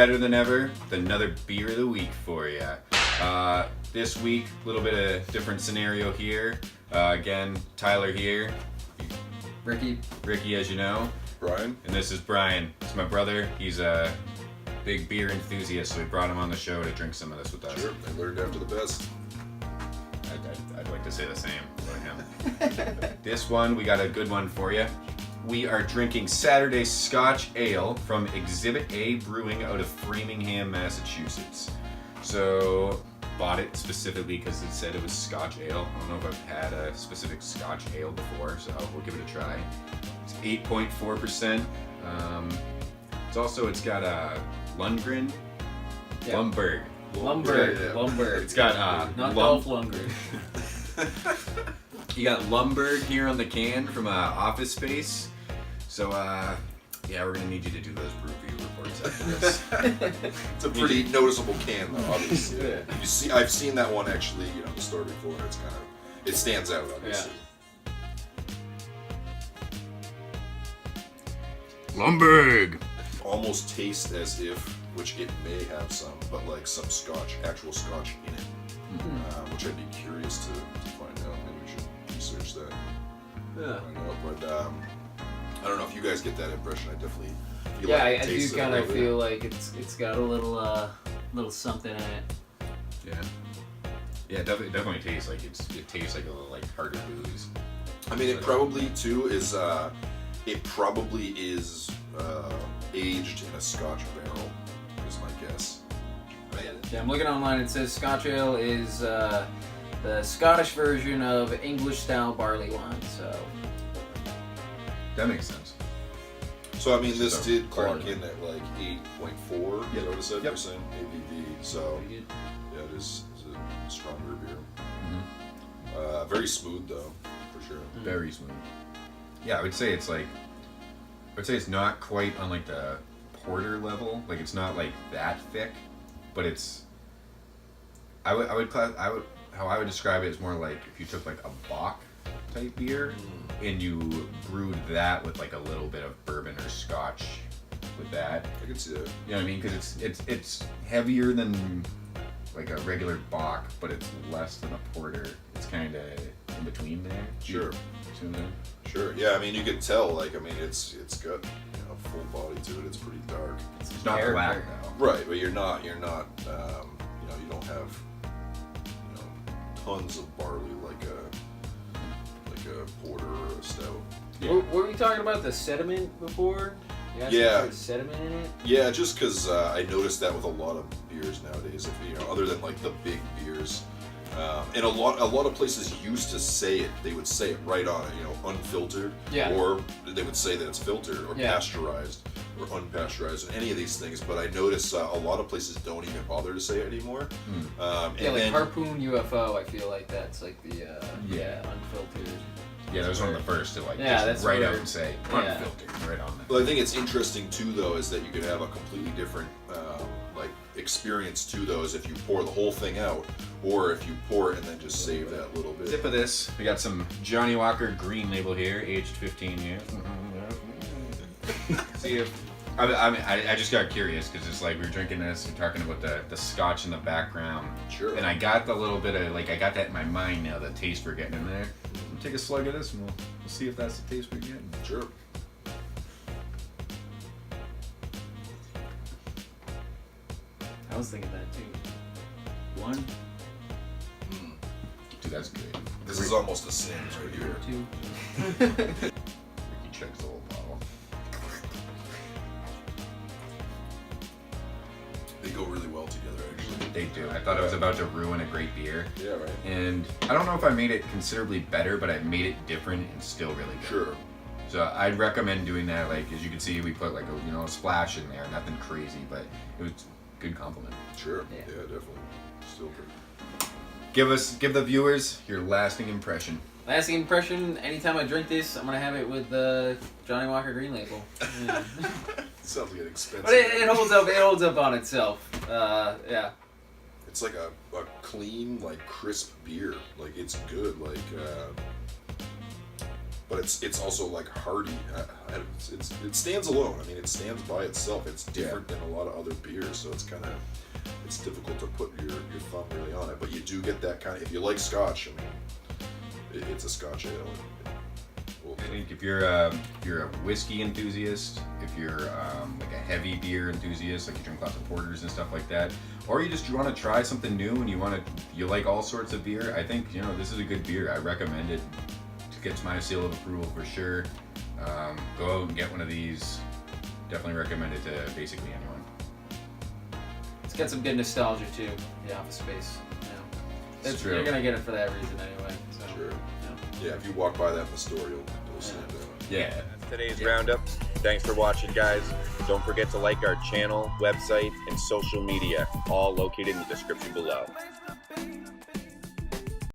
better than ever with another beer of the week for you. This week, a little bit of different scenario here. Again, Tyler here. Ricky, as you know. Brian. And this is Brian. It's my brother. He's a big beer enthusiast, so we brought him on the show to drink some of this with us. Sure, I learned after the best. I'd like to say the same about him. This one, we got a good one for you. We are drinking Saturday Scotch Ale from Exhibit A Brewing out of Framingham, Massachusetts. So, bought it specifically because it said it was Scotch Ale. I don't know if I've had a specific Scotch Ale before, so we'll give it a try. It's 8.4%. It's got a Lundgren. Yeah. Lumberg. Lumberg. It's got not Dolph Lundgren. You got Lumberg here on the can from Office Space. So, yeah, we're gonna need you to do those BrewView reports after this. It's a pretty noticeable can, though. Obviously, Yeah. I've seen that one actually, in the store before. It stands out, obviously. Lumberg. Almost tastes as if, which it may have some, but like some actual Scotch in it, which I'd be curious to find out. Maybe we should research that. Yeah. Find out. But I don't know if you guys get that impression. I definitely feel Yeah, like I do kind of feel like it's got a little something in it. Yeah, it definitely tastes like it tastes like a little like harder booze. I mean, it probably too is. It probably is aged in a Scotch barrel. Is my guess. Yeah, I'm looking online. It says Scotch Ale is the Scottish version of English-style barley wine. So That makes sense. So I mean, this So, did clock barley. in at like 8.4. Yep. Is that what it said? Yep. Percent ABV. So pretty good. yeah, it is a stronger beer. Mm-hmm. Very smooth though, for sure. Very smooth. Yeah, I would say it's not quite on like the porter level. Like it's not like that thick, but it's. How I would describe it is more like if you took like a Bock type beer and you brewed that with like a little bit of bourbon or Scotch with that. I can see that. You know what I mean? Because it's heavier than like a regular Bock, but it's less than a porter. It's kind of in between there. Sure. See what I'm saying? Sure. Yeah. I mean, you can tell. Like, I mean, it's got full body to it. It's pretty dark. It's not Character. black though. Right, but you're not. You don't have tons of barley like a porter or a stout. Yeah. Were we talking about the sediment before? Yeah. There's sediment in it. Yeah, just because I noticed that with a lot of beers nowadays. If other than like the big beers, and a lot of places used to say it. They would say it right on it. Unfiltered. Yeah. Or they would say that it's filtered or pasteurized or unpasteurized, or any of these things. But I notice a lot of places don't even bother to say it anymore. Harpoon UFO. I feel like that's like the unfiltered. Yeah, that was one of the first to like Yeah, just that's right out weird. and say Yeah. unfiltered right on it. Well, I think it's interesting too, though, is that you could have a completely different experience to those if you pour the whole thing out, or if you pour it and then just save that little bit. Sip of this. We got some Johnny Walker Green Label here, aged 15 years. See if I just got curious because it's like we were drinking this, we're talking about the Scotch in the background. Sure. And I got the little bit of I got that in my mind now. The taste we're getting in there. We'll take a slug of this and we'll see if that's the taste we're getting. Sure. I was thinking that too. One, Dude, that's good. This is almost a sin right here. two. Ricky chugs the whole bottle. They go really well together, actually. They do. I thought I was about to ruin a great beer. Yeah, right. And I don't know if I made it considerably better, but I made it different and still really good. Sure. So I'd recommend doing that. Like, as you can see, we put like a splash in there, nothing crazy, but it was a good compliment. Sure. Yeah. Yeah, definitely. Still good. Give the viewers your lasting impression. Lasting impression. Anytime I drink this, I'm gonna have it with the Johnny Walker Green Label. Yeah. Sounds like an expensive. But it holds up. It holds up on itself. Yeah. It's like a clean, like crisp beer. Like it's good. Like but it's also like hearty. It stands alone. I mean, it stands by itself. It's different than a lot of other beers, so it's difficult to put your thumb really on it. But you do get that kind of, if you like Scotch, I mean, it's a Scotch ale. I think if you're a whiskey enthusiast, if you're like a heavy beer enthusiast, like you drink lots of porters and stuff like that, or you just want to try something new and you like all sorts of beer, I think this is a good beer. I recommend it. It gets my seal of approval for sure. Go out and get one of these. Definitely recommend it to basically anyone. It's got some good nostalgia too. The Office Space. It's true. You're gonna get it for that reason anyway. So, Sure. Yeah, if you walk by that in the store, you'll stand out. Yeah. That's today's roundup. Thanks for watching, guys. Don't forget to like our channel, website, and social media, all located in the description below.